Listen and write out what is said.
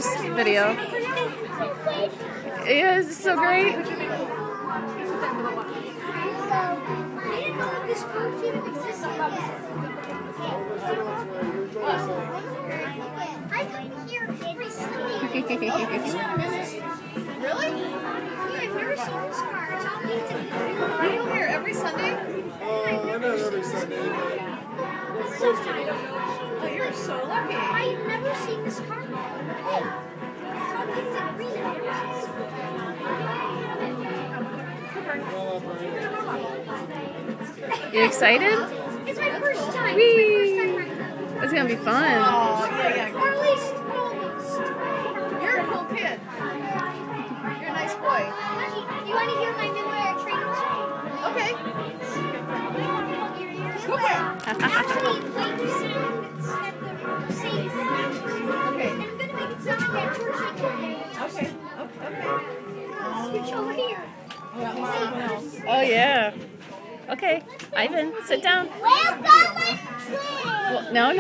this video. Yeah, it's so great. I didn't know that this group even existed. I come here every Sunday. Really? Yeah, I've never seen this car. It's all neat to me. Are you here every Sunday? Not every Sunday, but Sometimes. Oh, you're so lucky. I've never seen this car before. It's all neat to read. I've never seen You excited? It's my first time. Whee! It's my first time right now. It's gonna be fun. Oh, yeah. Or at least, almost. You're a cool kid. You're a nice boy. Do you want to hear my new trainer song? Okay. Go for it. Actually, play the sounds at the same time. Okay. And I'm going to make it sound like that torch. Okay. Switch over here. Oh yeah. Okay, Ivan, sit down. Welcome, Well, no.